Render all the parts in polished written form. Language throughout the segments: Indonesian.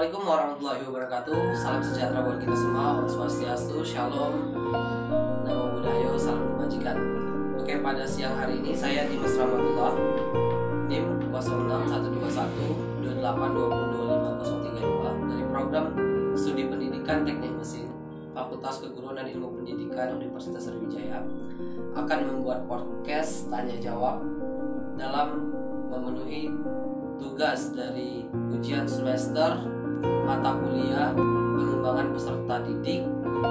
Assalamualaikum warahmatullahi wabarakatuh. Salam sejahtera buat kita semua. Om Swastiastu, Shalom, Namo Buddhaya, salam kebajikan. Oke, pada siang hari ini saya Dimas Rahmatullah, NIM 061212820502 dari program Studi Pendidikan Teknik Mesin Fakultas Keguruan dan Ilmu Pendidikan Universitas Sriwijaya akan membuat podcast tanya jawab dalam memenuhi tugas dari ujian semester mata kuliah pengembangan peserta didik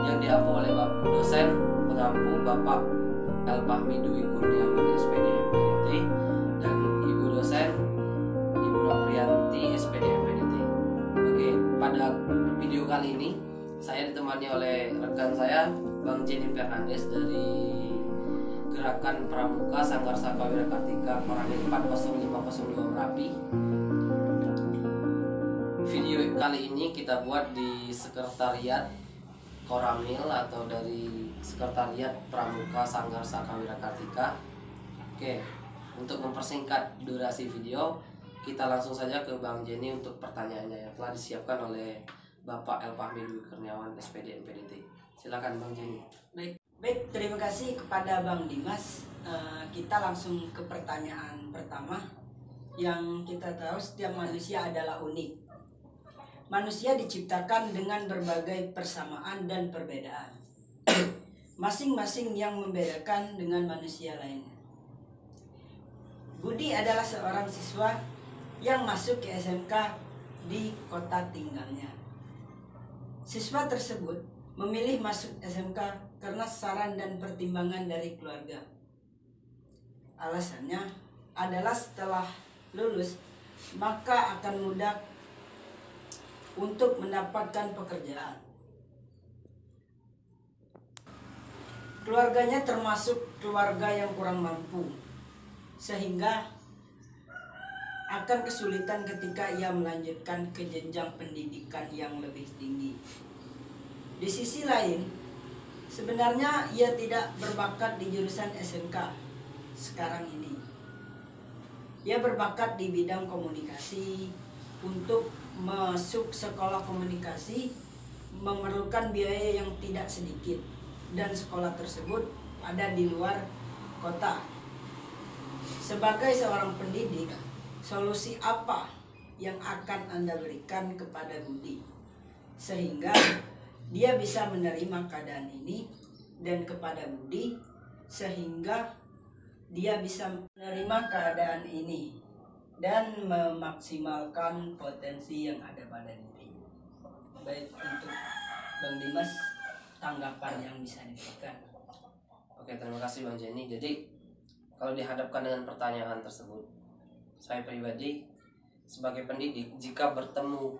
yang diampu oleh dosen pengampu Bapak El Fahmi Dwi Kurniawan SPD MPDT dan Ibu dosen Ibu Noprianti SPD MPDT. Oke, pada video kali ini saya ditemani oleh rekan saya Bang Jenny Fernandes dari Gerakan Pramuka Sanggar Saka Wira Kartika Koramil 40502 Merapi. Video kali ini kita buat di sekretariat Koramil atau dari sekretariat Pramuka Sanggar Saka Wira Kartika. Oke, untuk mempersingkat durasi video, kita langsung saja ke Bang Jenny untuk pertanyaannya yang telah disiapkan oleh Bapak El Fahmi Dwi Kurniawan SPD MPDT. Silakan Bang Jenny. Baik, terima kasih kepada Bang Dimas. Kita langsung ke pertanyaan pertama. Yang kita tahu setiap manusia adalah unik. Manusia diciptakan dengan berbagai persamaan dan perbedaan. Masing-masing yang membedakan dengan manusia lainnya. Budi adalah seorang siswa yang masuk ke SMK di kota tinggalnya. Siswa tersebut memilih masuk SMK karena saran dan pertimbangan dari keluarga. Alasannya adalah setelah lulus maka akan mudah untuk mendapatkan pekerjaan. Keluarganya termasuk keluarga yang kurang mampu, sehingga akan kesulitan ketika ia melanjutkan ke jenjang pendidikan yang lebih tinggi. Di sisi lain, sebenarnya ia tidak berbakat di jurusan SMK sekarang ini. Ia berbakat di bidang komunikasi. Untuk masuk sekolah komunikasi memerlukan biaya yang tidak sedikit dan sekolah tersebut ada di luar kota. Sebagai seorang pendidik, solusi apa yang akan Anda berikan kepada Budi sehingga dia bisa menerima keadaan ini, dan kepada Budi sehingga dia bisa menerima keadaan ini dan memaksimalkan potensi yang ada pada dirinya. Baik, untuk Bang Dimas, tanggapan yang bisa diberikan. Oke, terima kasih Bang Jenny. Jadi kalau dihadapkan dengan pertanyaan tersebut, saya pribadi sebagai pendidik, jika bertemu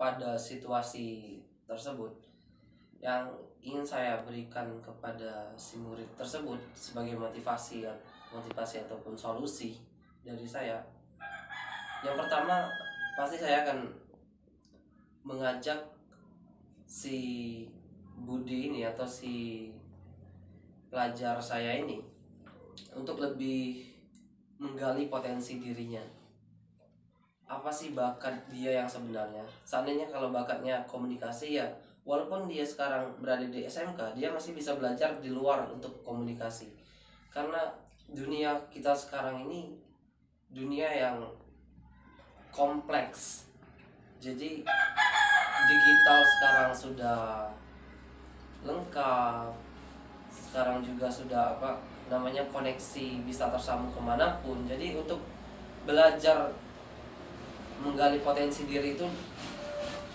pada situasi tersebut, yang ingin saya berikan kepada si murid tersebut sebagai motivasi ataupun solusi dari saya, yang pertama pasti saya akan mengajak si Budi ini atau si pelajar saya ini untuk lebih menggali potensi dirinya. Apa sih bakat dia yang sebenarnya? Seandainya kalau bakatnya komunikasi, ya walaupun dia sekarang berada di SMK, dia masih bisa belajar di luar untuk komunikasi. Karena dunia kita sekarang ini dunia yang kompleks. Jadi digital sekarang sudah lengkap. Sekarang juga sudah koneksi bisa tersambung kemanapun. Jadi untuk belajar menggali potensi diri itu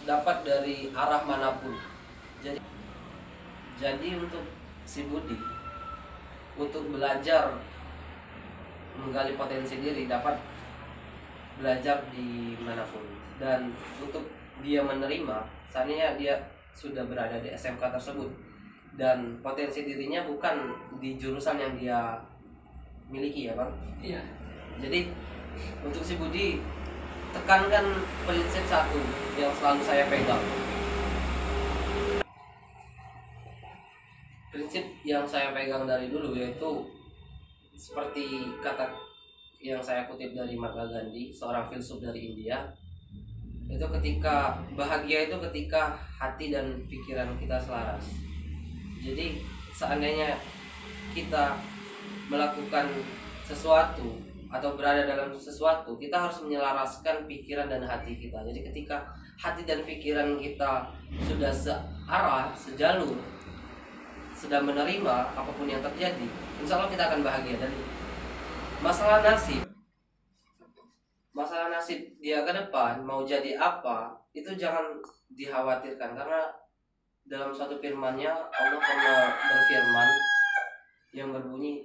dapat dari arah manapun. Jadi untuk si Budi untuk belajar menggali potensi diri dapat belajar di manapun, dan untuk dia menerima seandainya dia sudah berada di SMK tersebut dan potensi dirinya bukan di jurusan yang dia miliki, ya Bang. Iya. Jadi untuk si Budi, tekankan prinsip satu yang selalu saya pegang. Prinsip yang saya pegang dari dulu yaitu seperti kata yang saya kutip dari Mahatma Gandhi, seorang filsuf dari India. Itu ketika bahagia itu ketika hati dan pikiran kita selaras. Jadi seandainya kita melakukan sesuatu atau berada dalam sesuatu, kita harus menyelaraskan pikiran dan hati kita. Jadi ketika hati dan pikiran kita sudah searah, sejalur, sudah menerima apapun yang terjadi, insya Allah kita akan bahagia. Dan masalah nasib dia ke depan mau jadi apa, itu jangan dikhawatirkan, karena dalam suatu firman-Nya Allah pernah berfirman yang berbunyi,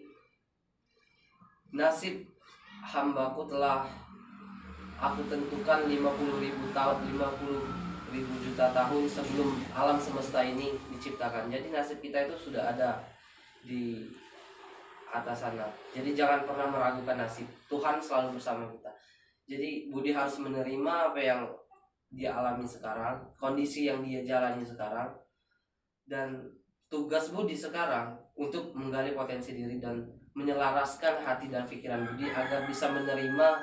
nasib hambaku telah aku tentukan 50.000 tahun, 50.000 juta tahun sebelum alam semesta ini diciptakan. Jadi nasib kita itu sudah ada di atas sana. Jadi jangan pernah meragukan nasib. Tuhan selalu bersama kita. Jadi Budi harus menerima apa yang dia alami sekarang, kondisi yang dia jalani sekarang, dan tugas Budi sekarang untuk menggali potensi diri dan menyelaraskan hati dan pikiran Budi agar bisa menerima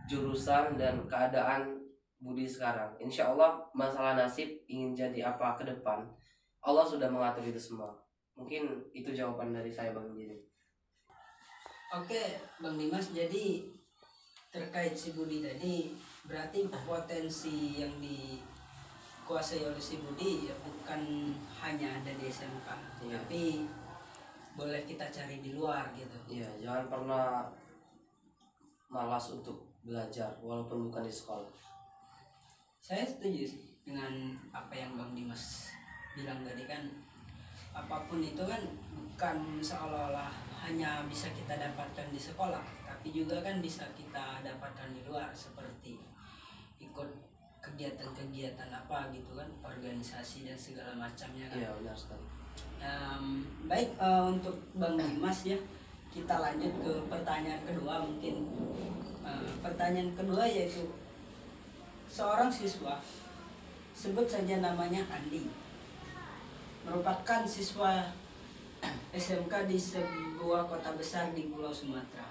jurusan dan keadaan Budi sekarang. Insya Allah masalah nasib ingin jadi apa ke depan, Allah sudah mengatur itu semua. Mungkin itu jawaban dari saya, Bang Jini. Oke, Bang Dimas, jadi terkait si Budi tadi, berarti potensi yang dikuasai oleh si Budi ya bukan hanya ada di SMK, Iya. tapi boleh kita cari di luar gitu. Iya, jangan pernah malas untuk belajar walaupun bukan di sekolah. Saya setuju sih dengan apa yang Bang Dimas bilang tadi, kan apapun itu kan bukan seolah-olah hanya bisa kita dapatkan di sekolah, tapi juga kan bisa kita dapatkan di luar, seperti ikut kegiatan-kegiatan apa gitu kan, organisasi dan segala macamnya kan. Iya, benar sekali. Baik, untuk Bang Dimas ya, kita lanjut ke pertanyaan kedua mungkin. Pertanyaan kedua yaitu, seorang siswa, sebut saja namanya Andi, merupakan siswa SMK di sebuah kota besar di Pulau Sumatera.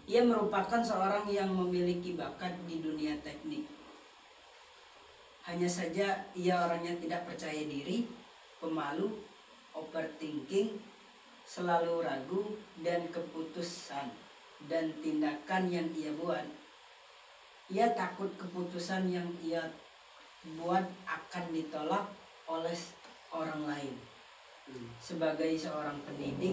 Ia merupakan seorang yang memiliki bakat di dunia teknik. Hanya saja ia orangnya tidak percaya diri, pemalu, overthinking, selalu ragu, dan keputusan dan tindakan yang ia buat, ia takut keputusan yang ia buat akan ditolak oleh orang lain. Sebagai seorang pendidik,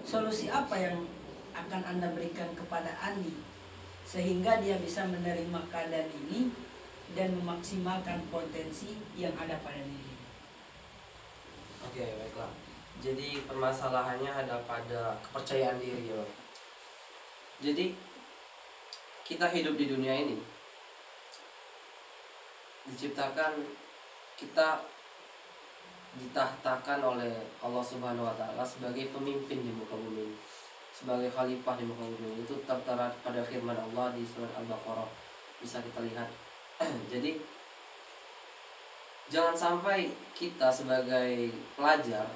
solusi apa yang akan Anda berikan kepada Andi sehingga dia bisa menerima keadaan ini dan memaksimalkan potensi yang ada pada diri? Oke, baiklah. Jadi permasalahannya ada pada kepercayaan diri, ya. Jadi kita hidup di dunia ini diciptakan, kita ditahtakan oleh Allah Subhanahu wa taala sebagai pemimpin di muka bumi, sebagai khalifah di muka bumi. Itu tertera pada firman Allah di surat Al-Baqarah, bisa kita lihat. Jadi jangan sampai kita sebagai pelajar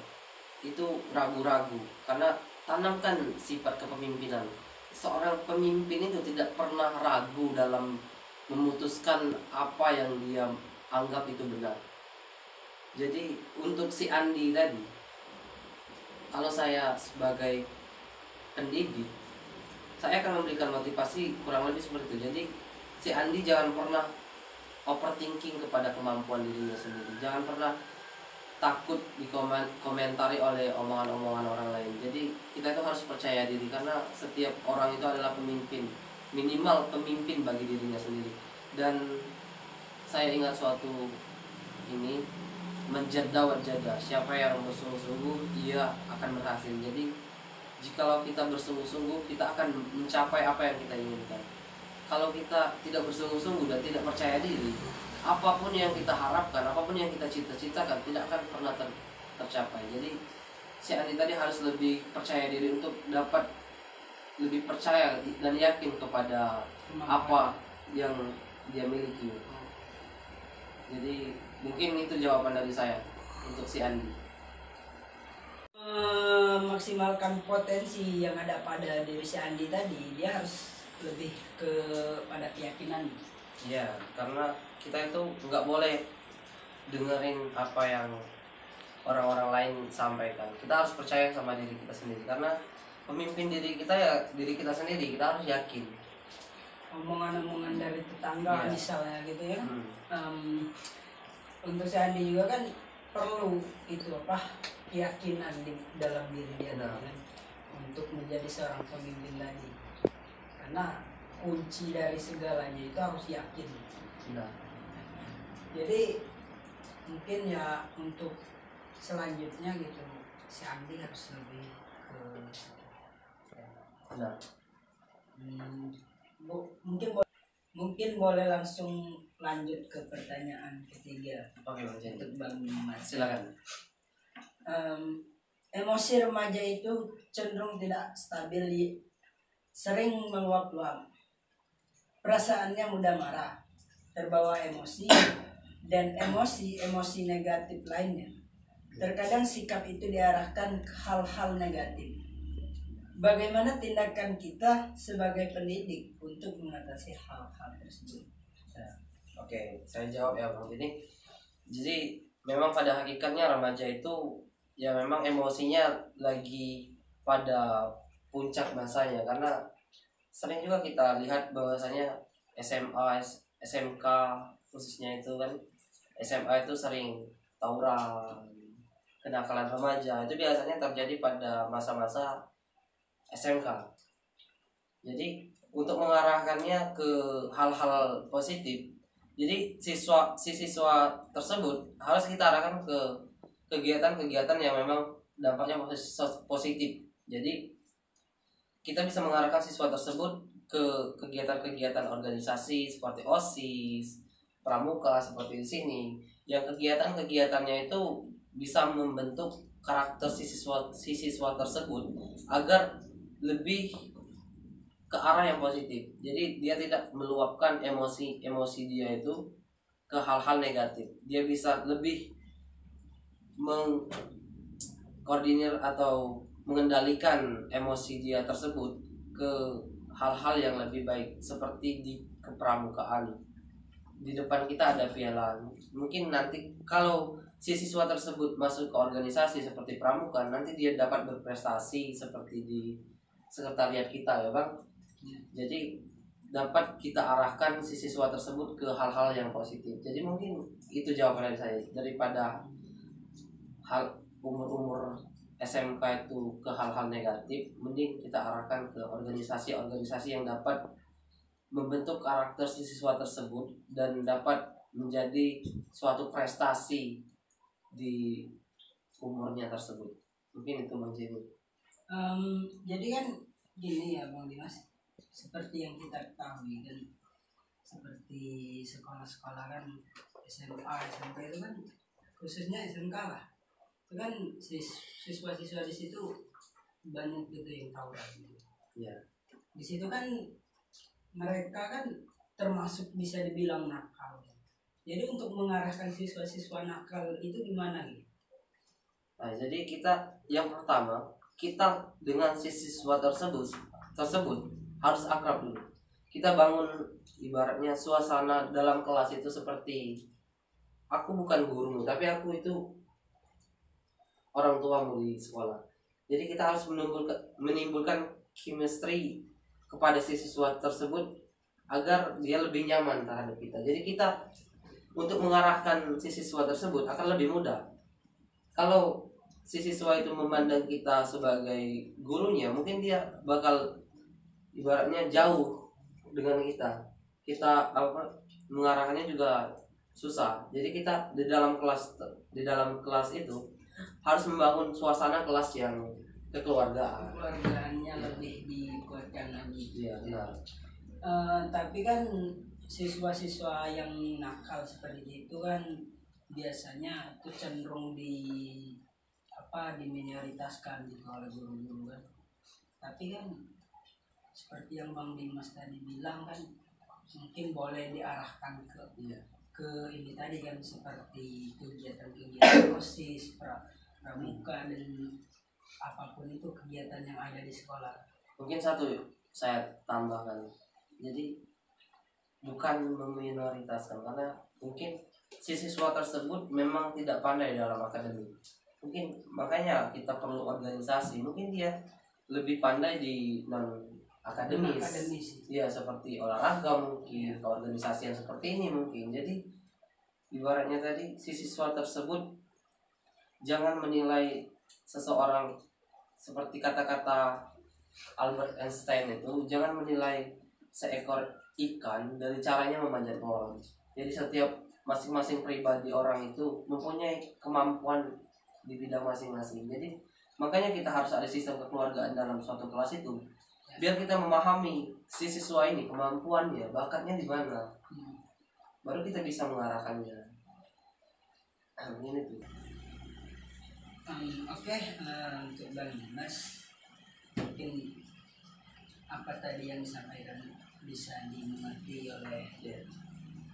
itu ragu-ragu, karena tanamkan sifat kepemimpinan. Seorang pemimpin itu tidak pernah ragu dalam memutuskan apa yang dia anggap itu benar. Jadi untuk si Andi tadi, kalau saya sebagai pendidik, saya akan memberikan motivasi kurang lebih seperti itu. Jadi si Andi jangan pernah overthinking kepada kemampuan dirinya sendiri. Jangan pernah takut dikomentari oleh omongan-omongan orang lain. Jadi kita itu harus percaya diri, karena setiap orang itu adalah pemimpin, minimal pemimpin bagi dirinya sendiri. Dan saya ingat suatu ini, menjada wajada, siapa yang bersungguh-sungguh ia akan berhasil. Jadi jikalau kita bersungguh-sungguh, kita akan mencapai apa yang kita inginkan. Kalau kita tidak bersungguh-sungguh dan tidak percaya diri, apapun yang kita harapkan, apapun yang kita cita-citakan tidak akan pernah tercapai. Jadi si Andi tadi harus lebih percaya diri untuk dapat lebih percaya dan yakin kepada apa yang dia miliki. Jadi mungkin itu jawaban dari saya untuk si Andi. Memaksimalkan potensi yang ada pada diri si Andi tadi, dia harus lebih kepada keyakinan. Iya, karena kita itu nggak boleh dengerin apa yang orang-orang lain sampaikan. Kita harus percaya sama diri kita sendiri, karena pemimpin diri kita ya diri kita sendiri. Kita harus yakin. Omongan-omongan dari tetangga Iya. misalnya gitu ya. Hmm. Untuk Sandi juga kan perlu itu apa, keyakinan di dalam diri dia Benar. kan, untuk menjadi seorang pemimpin tadi, karena kunci dari segalanya itu harus yakin. Nah, Jadi mungkin ya untuk selanjutnya gitu, si Andi harus lebih ke nah, mungkin boleh langsung lanjut ke pertanyaan ketiga oke Bang Jenny. untuk Bang Dimas. Silakan. Emosi remaja itu cenderung tidak stabil, sering meluap-luap. Perasaannya mudah marah, terbawa emosi, dan emosi negatif lainnya. Terkadang sikap itu diarahkan ke hal-hal negatif. Bagaimana tindakan kita sebagai pendidik untuk mengatasi hal-hal tersebut? Oke, saya jawab ya Bang Jenny. Jadi memang pada hakikatnya remaja itu ya memang emosinya lagi pada puncak masanya, karena sering juga kita lihat bahwasanya SMA, SMK khususnya itu kan, SMA itu sering tawuran, kenakalan remaja itu biasanya terjadi pada masa-masa SMK. Jadi untuk mengarahkannya ke hal-hal positif, jadi siswa tersebut harus kita arahkan ke kegiatan-kegiatan yang memang dampaknya positif. Jadi kita bisa mengarahkan siswa tersebut ke kegiatan-kegiatan organisasi seperti OSIS, pramuka seperti di sini. Yang kegiatan-kegiatannya itu bisa membentuk karakter si siswa tersebut agar lebih ke arah yang positif. Jadi dia tidak meluapkan emosi dia itu ke hal-hal negatif. Dia bisa lebih mengkoordinir atau mengendalikan emosi dia tersebut ke hal-hal yang lebih baik, seperti di kepramukaan. Di depan kita ada piala. Mungkin nanti kalau si siswa tersebut masuk ke organisasi seperti pramuka, nanti dia dapat berprestasi seperti di sekretariat kita ya Bang. Jadi dapat kita arahkan si siswa tersebut ke hal-hal yang positif. Jadi mungkin itu jawaban dari saya, daripada hal umur SMK itu ke hal-hal negatif, mending kita arahkan ke organisasi-organisasi yang dapat membentuk karakter si siswa tersebut dan dapat menjadi suatu prestasi di umurnya tersebut. Mungkin itu Bang Jenny. Jadi kan gini ya Bang Dimas, seperti yang kita ketahui kan, seperti sekolah-sekolah kan, SMA, SMP itu kan, khususnya SMK lah, itu kan siswa-siswa di situ banyak gitu yang tawuran gitu. Iya. Di situ kan mereka kan termasuk bisa dibilang nakal. Jadi untuk mengarahkan siswa-siswa nakal itu gimana gitu? Nah, jadi kita yang pertama, kita dengan si siswa tersebut harus akrab dulu. Kita bangun ibaratnya suasana dalam kelas itu seperti aku bukan gurumu, tapi aku itu orang tuamu di sekolah. Jadi kita harus menimbulkan chemistry kepada si siswa tersebut agar dia lebih nyaman terhadap kita. Jadi kita untuk mengarahkan si siswa tersebut akan lebih mudah. Kalau si siswa itu memandang kita sebagai gurunya, mungkin dia bakal ibaratnya jauh dengan kita. Kita mengarahkannya juga susah. Jadi kita di dalam kelas itu harus membangun suasana kelas yang kekeluargaannya lebih dikuatkan lagi. Iya, benar. Tapi kan siswa-siswa yang nakal seperti itu kan biasanya itu cenderung diminoritaskan gitu oleh guru-guru kan. Tapi kan seperti yang Bang Dimas tadi bilang kan, mungkin boleh diarahkan ke ini tadi kan, seperti kegiatan-kegiatan OSIS, pramuka, dan apapun itu kegiatan yang ada di sekolah. Mungkin satu saya tambahkan. Jadi bukan meminoritaskan, karena mungkin si siswa tersebut memang tidak pandai dalam akademik. Mungkin makanya kita perlu organisasi. Mungkin dia lebih pandai di non akademis. Ya, seperti olahraga mungkin, organisasi yang seperti ini mungkin. Jadi ibaratnya tadi si siswa tersebut jangan menilai seseorang seperti kata-kata Albert Einstein itu, jangan menilai seekor ikan dari caranya memanjat pohon. Jadi setiap masing-masing pribadi orang itu mempunyai kemampuan di bidang masing-masing. Jadi makanya kita harus ada sistem kekeluargaan dalam suatu kelas itu, biar kita memahami si siswa ini kemampuannya, bakatnya di mana, baru kita bisa mengarahkannya. Ini tuh. Oke, untuk Bang Dimas, mungkin apa tadi yang disampaikan bisa dimengerti oleh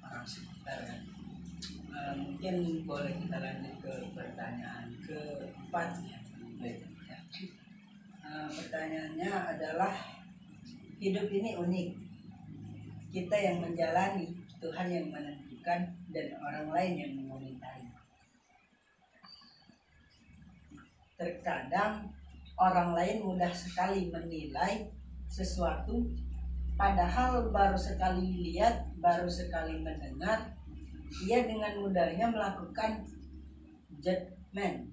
orang sekitar kan. Mungkin boleh kita lanjut ke pertanyaan keempat ya. Pertanyaannya adalah, hidup ini unik, kita yang menjalani, Tuhan yang menentukan, dan orang lain yang mengomentari. Terkadang orang lain mudah sekali menilai sesuatu, padahal baru sekali lihat, baru sekali mendengar, ia dengan mudahnya melakukan judgment,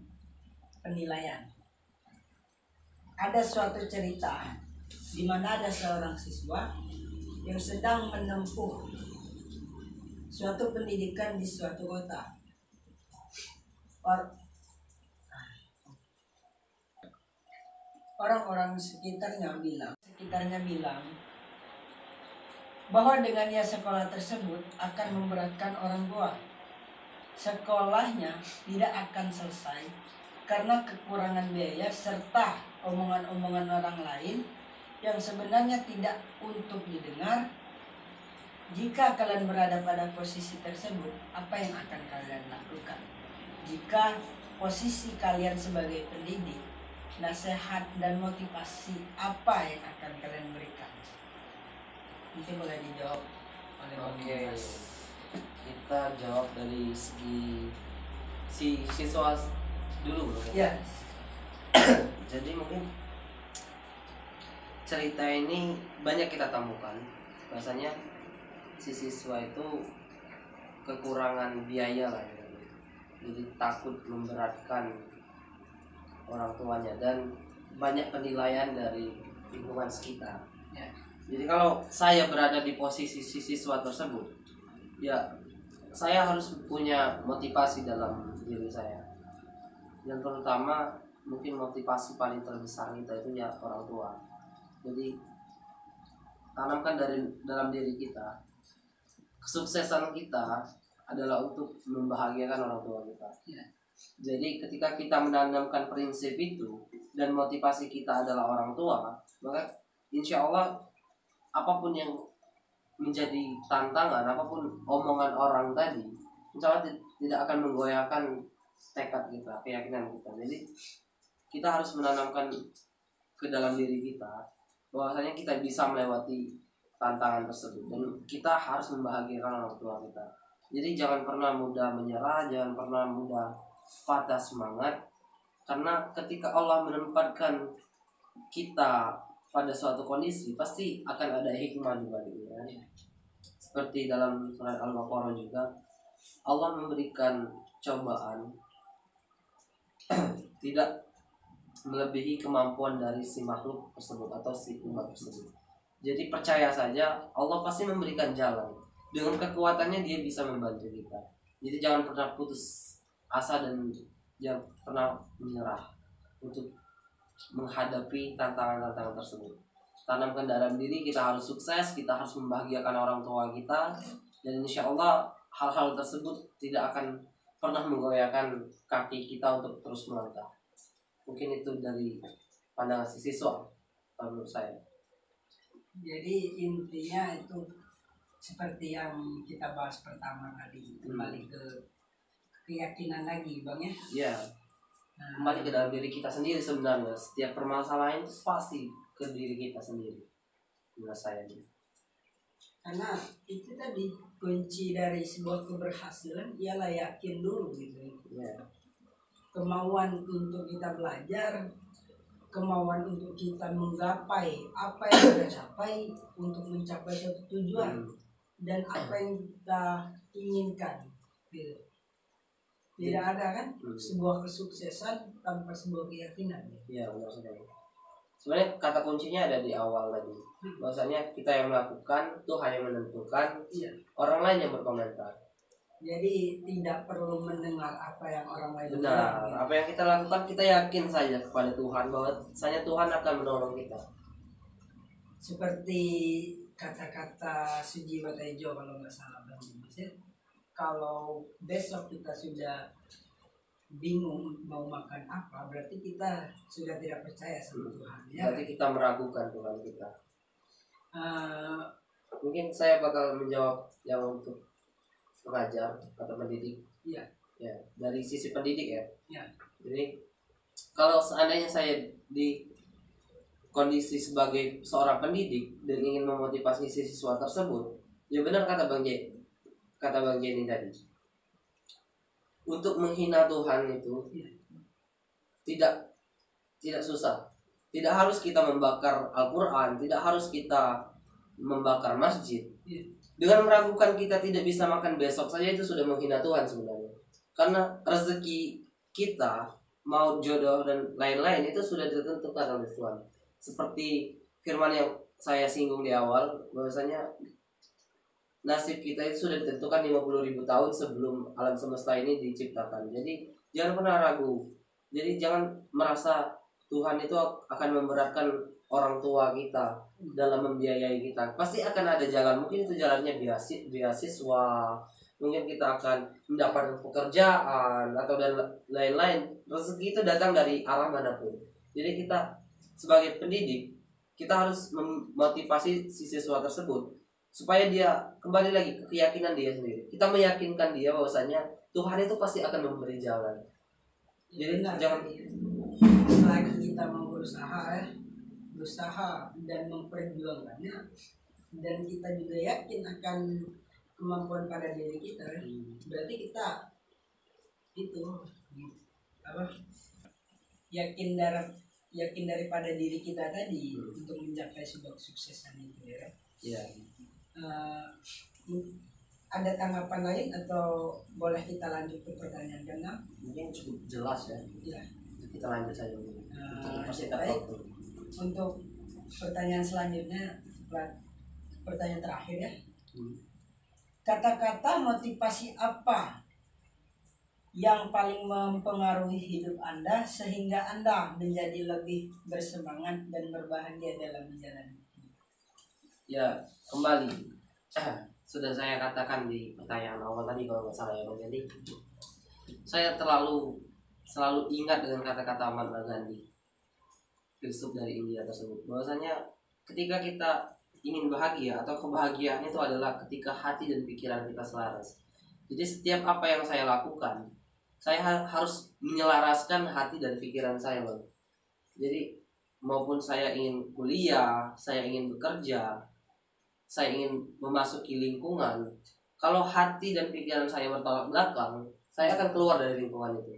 penilaian. Ada suatu cerita di mana ada seorang siswa yang sedang menempuh suatu pendidikan di suatu kota. Orang-orang sekitarnya bilang bahwa dengan ia sekolah tersebut akan memberatkan orang tua. Sekolahnya tidak akan selesai karena kekurangan biaya serta omongan-omongan orang lain yang sebenarnya tidak untuk didengar. Jika kalian berada pada posisi tersebut, apa yang akan kalian lakukan? Jika posisi kalian sebagai pendidik, nasihat dan motivasi apa yang akan kalian berikan? Mungkin boleh dijawab oleh Bang Dimas. Kita jawab dari segi si siswa dulu. Ya. Jadi mungkin cerita ini banyak kita temukan. Rasanya si siswa itu kekurangan biaya lah ya. Jadi takut memberatkan orang tuanya dan banyak penilaian dari lingkungan sekitar. Ya. Jadi kalau saya berada di posisi si siswa tersebut, ya saya harus punya motivasi dalam diri saya. Yang terutama mungkin motivasi paling terbesar kita itu ya orang tua. Jadi tanamkan dari dalam diri kita, kesuksesan kita adalah untuk membahagiakan orang tua kita. Ya. Jadi ketika kita menanamkan prinsip itu dan motivasi kita adalah orang tua, maka insya Allah apapun yang menjadi tantangan, apapun omongan orang tadi, insya Allah tidak akan menggoyahkan tekad kita, keyakinan kita. Jadi kita harus menanamkan ke dalam diri kita bahwasanya kita bisa melewati tantangan tersebut dan kita harus membahagiakan orang tua kita. Jadi jangan pernah mudah menyerah, jangan pernah mudah patah semangat, karena ketika Allah menempatkan kita pada suatu kondisi pasti akan ada hikmah di baliknya. Seperti dalam surat Al-Baqarah juga Allah memberikan cobaan tidak melebihi kemampuan dari si makhluk tersebut atau si umat tersebut. Jadi percaya saja Allah pasti memberikan jalan, dengan kekuatannya dia bisa membantu kita. Jadi jangan pernah putus asa dan jangan pernah menyerah untuk menghadapi tantangan-tantangan tersebut. Tanamkan dalam diri kita harus sukses, kita harus membahagiakan orang tua kita, dan insya Allah hal-hal tersebut tidak akan pernah menggoyahkan kaki kita untuk terus melangkah. Mungkin itu dari pandangan si siswa menurut saya. Jadi intinya itu seperti yang kita bahas pertama tadi, kembali ke keyakinan lagi Bang ya. Iya. Kembali ke dalam diri kita sendiri sebenarnya. Setiap permasalahan itu pasti ke diri kita sendiri. Menurut saya. Karena itu tadi kunci dari sebuah keberhasilan ialah yakin dulu gitu. Ya. Kemauan untuk kita belajar, kemauan untuk kita menggapai apa yang kita capai untuk mencapai suatu tujuan dan apa yang kita inginkan gitu. Tidak ada kan sebuah kesuksesan tanpa sebuah keyakinan. Iya, benar sekali. Sebenarnya kata kuncinya ada di awal tadi. Bahwasanya kita yang melakukan, Tuhan yang menentukan, orang lain yang berkomentar. Jadi tidak perlu mendengar apa yang orang lain bilang. Benar. Apa yang kita lakukan kita yakin saja kepada Tuhan bahwasanya Tuhan akan menolong kita. Seperti kata-kata Sujiwo Tejo kalau nggak salah Bang Dimas, kalau besok kita sudah bingung mau makan apa, berarti kita sudah tidak percaya sama Tuhan. Ya? Berarti kita meragukan Tuhan kita. Mungkin saya bakal menjawab yang untuk pengajar atau pendidik. Iya. Ya, dari sisi pendidik ya. Iya. Jadi kalau seandainya saya di kondisi sebagai seorang pendidik dan ingin memotivasi siswa tersebut, ya benar kata Bang Jenny tadi. Untuk menghina Tuhan itu tidak susah. Tidak harus kita membakar Al-Quran, tidak harus kita membakar masjid. Dengan meragukan kita tidak bisa makan besok saja itu sudah menghina Tuhan sebenarnya. Karena rezeki kita, mau jodoh dan lain-lain itu sudah ditentukan oleh Tuhan. Seperti firman yang saya singgung di awal, bahwasanya nasib kita itu sudah ditentukan 50.000 tahun sebelum alam semesta ini diciptakan. Jadi jangan pernah ragu. Jadi jangan merasa Tuhan itu akan memberatkan orang tua kita dalam membiayai kita. Pasti akan ada jalan. Mungkin itu jalannya beasiswa. Mungkin kita akan mendapatkan pekerjaan atau dan lain-lain. Rezeki itu datang dari arah manapun. Jadi kita sebagai pendidik, kita harus memotivasi si siswa tersebut supaya dia kembali lagi ke keyakinan dia sendiri. Kita meyakinkan dia bahwasanya Tuhan itu pasti akan memberi jalan. Jadi jangan selagi kita mau berusaha dan memperjuangkannya, dan kita juga yakin akan kemampuan pada diri kita, berarti kita itu yakin daripada diri kita tadi untuk mencapai sebuah kesuksesan itu ya. Iya. Ada tanggapan lain atau boleh kita lanjut ke pertanyaan ke-6? Mungkin cukup jelas ya. Iya. Kita lanjut saja dulu. Baik. Untuk pertanyaan selanjutnya, pertanyaan terakhir ya. Kata-kata motivasi apa yang paling mempengaruhi hidup Anda sehingga Anda menjadi lebih bersemangat dan berbahagia dalam menjalani hidup? Ya, kembali sudah saya katakan di pertanyaan awal tadi kalau nggak salah ya Bang. Jadi saya selalu ingat dengan kata-kata Mahatma Gandhi, filsuf dari India tersebut, bahwasanya ketika kita ingin bahagia atau kebahagiaan itu adalah ketika hati dan pikiran kita selaras. Jadi setiap apa yang saya lakukan, saya harus menyelaraskan hati dan pikiran saya Bang. Jadi maupun saya ingin kuliah, saya ingin bekerja, saya ingin memasuki lingkungan, kalau hati dan pikiran saya bertolak belakang, saya akan keluar dari lingkungan itu.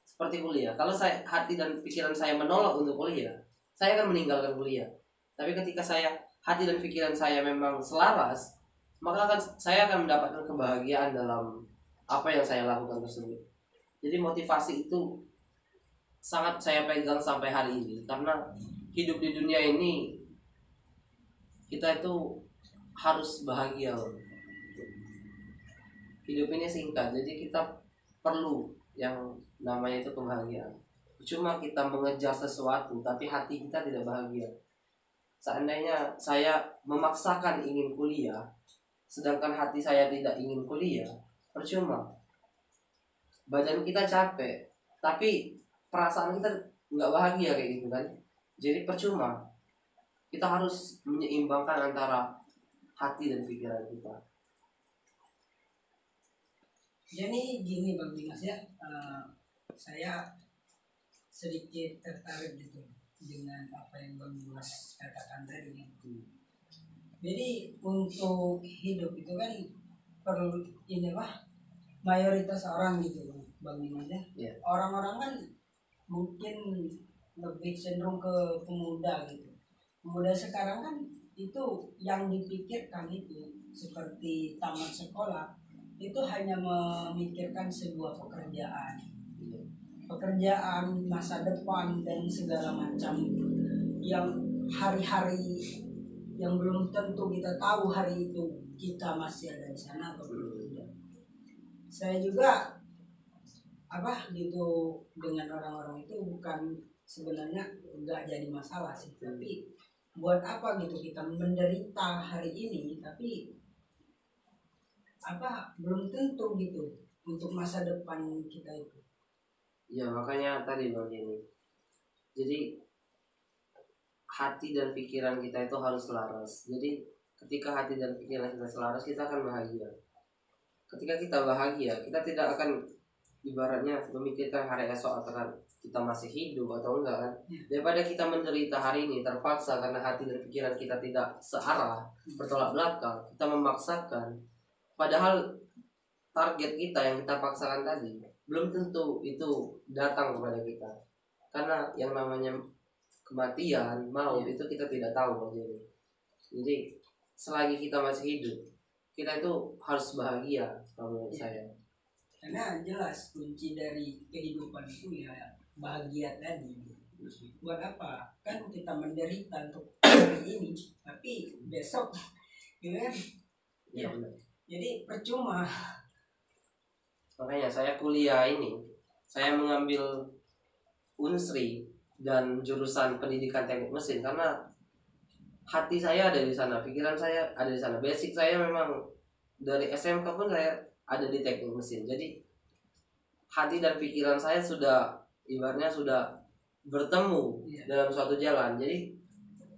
Seperti kuliah, kalau hati dan pikiran saya menolak untuk kuliah, saya akan meninggalkan kuliah. Tapi ketika hati dan pikiran saya memang selaras, maka saya akan mendapatkan kebahagiaan dalam apa yang saya lakukan tersebut. Jadi motivasi itu sangat saya pegang sampai hari ini, karena hidup di dunia ini kita itu harus bahagia. Hidup ini singkat, jadi kita perlu yang namanya itu kebahagiaan. Cuma kita mengejar sesuatu tapi hati kita tidak bahagia. Seandainya saya memaksakan ingin kuliah sedangkan hati saya tidak ingin kuliah, percuma. Badan kita capek tapi perasaan kita nggak bahagia kayak gitu kan. Jadi percuma. Kita harus menyeimbangkan antara hati dan pikiran kita. Jadi gini Bang Dimas ya, saya sedikit tertarik gitu dengan apa yang Bang Dimas katakan tadi. Jadi untuk hidup itu kan perlu ini mayoritas orang gitu Bang Dimas ya. Iya. Orang-orang kan mungkin lebih cenderung ke pemuda gitu. Pemuda sekarang kan itu yang dipikirkan itu seperti tamat sekolah itu hanya memikirkan sebuah pekerjaan, masa depan dan segala macam yang hari-hari yang belum tentu kita tahu hari itu kita masih ada di sana atau tidak. Saya juga gitu dengan orang-orang itu bukan sebenarnya nggak jadi masalah sih, tapi buat apa gitu kita menderita hari ini tapi belum tentu gitu untuk masa depan kita itu. Ya makanya tadi Bang Jenny, jadi hati dan pikiran kita itu harus selaras. Jadi ketika hati dan pikiran kita selaras, kita akan bahagia. Ketika kita bahagia, kita tidak akan ibaratnya memikirkan hari esok atau kan kita masih hidup atau enggak kan. Daripada kita menderita hari ini terpaksa karena hati dan pikiran kita tidak searah, bertolak belakang, kita memaksakan, padahal target kita yang kita paksakan tadi belum tentu itu datang kepada kita. Karena yang namanya kematian, maut itu kita tidak tahu. Jadi selagi kita masih hidup, kita itu harus bahagia kalau menurut saya. Karena jelas kunci dari kehidupan itu ya bahagia tadi. Buat apa? Kan kita menderita untuk hari ini, tapi besok gitu kan? Ya benar. Jadi percuma. Makanya saya kuliah ini, saya mengambil Unsri dan jurusan pendidikan teknik mesin karena hati saya ada di sana, pikiran saya ada di sana. Basic saya memang dari SMK pun saya ada di teknik mesin. Jadi hati dan pikiran saya sudah ibaratnya sudah bertemu dalam suatu jalan. Jadi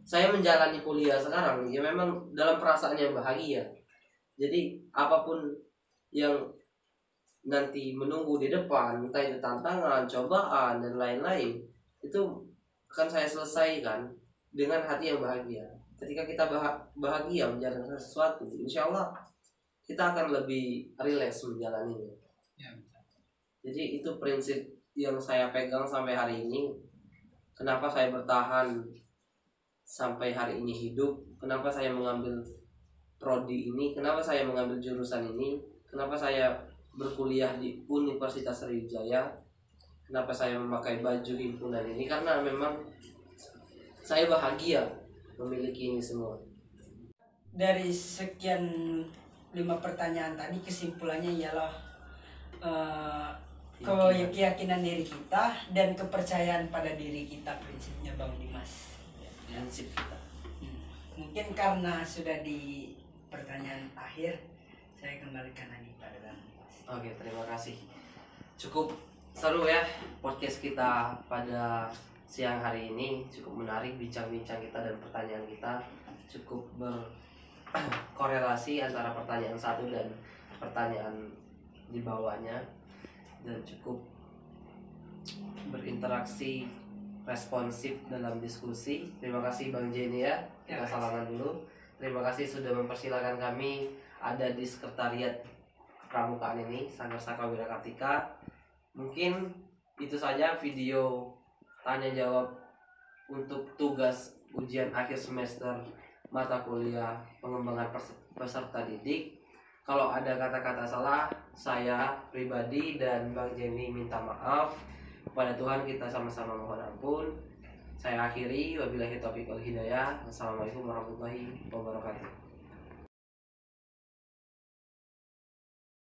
saya menjalani kuliah sekarang ya memang dalam perasaan yang bahagia. Jadi apapun yang nanti menunggu di depan, entah itu tantangan, cobaan dan lain-lain, itu akan saya selesaikan dengan hati yang bahagia. Ketika kita bahagia menjalankan sesuatu, insya Allah kita akan lebih rileks menjalaninya. Jadi itu prinsip yang saya pegang sampai hari ini. Kenapa saya bertahan sampai hari ini hidup? Kenapa saya mengambil prodi ini? Kenapa saya mengambil jurusan ini? Kenapa saya berkuliah di Universitas Sriwijaya? Kenapa saya memakai baju himpunan ini? Karena memang saya bahagia memiliki ini semua. Dari sekian 5 pertanyaan tadi kesimpulannya ialah keyakinan diri kita dan kepercayaan pada diri kita, prinsipnya Bang Dimas. Prinsip kita. Mungkin karena sudah di pertanyaan akhir, saya kembalikan lagi pada Bang Dimas. Oke, terima kasih. Cukup seru ya podcast kita pada siang hari ini, cukup menarik bincang-bincang kita dan pertanyaan kita cukup berkorelasi antara pertanyaan satu dan pertanyaan di bawahnya dan cukup berinteraksi responsif dalam diskusi. Terima kasih Bang Jenny ya. Kita salaman dulu. Terima kasih sudah mempersilahkan kami ada di sekretariat Pramukaan ini, Sanggar Saka Wira Kartika. Mungkin itu saja video tanya jawab untuk tugas ujian akhir semester mata kuliah pengembangan peserta didik. Kalau ada kata-kata salah, saya pribadi dan Bang Jenny minta maaf. Kepada Tuhan kita sama-sama mohon ampun. Saya akhiri, wabillahi taufiq wal hidayah. Wassalamualaikum warahmatullahi wabarakatuh.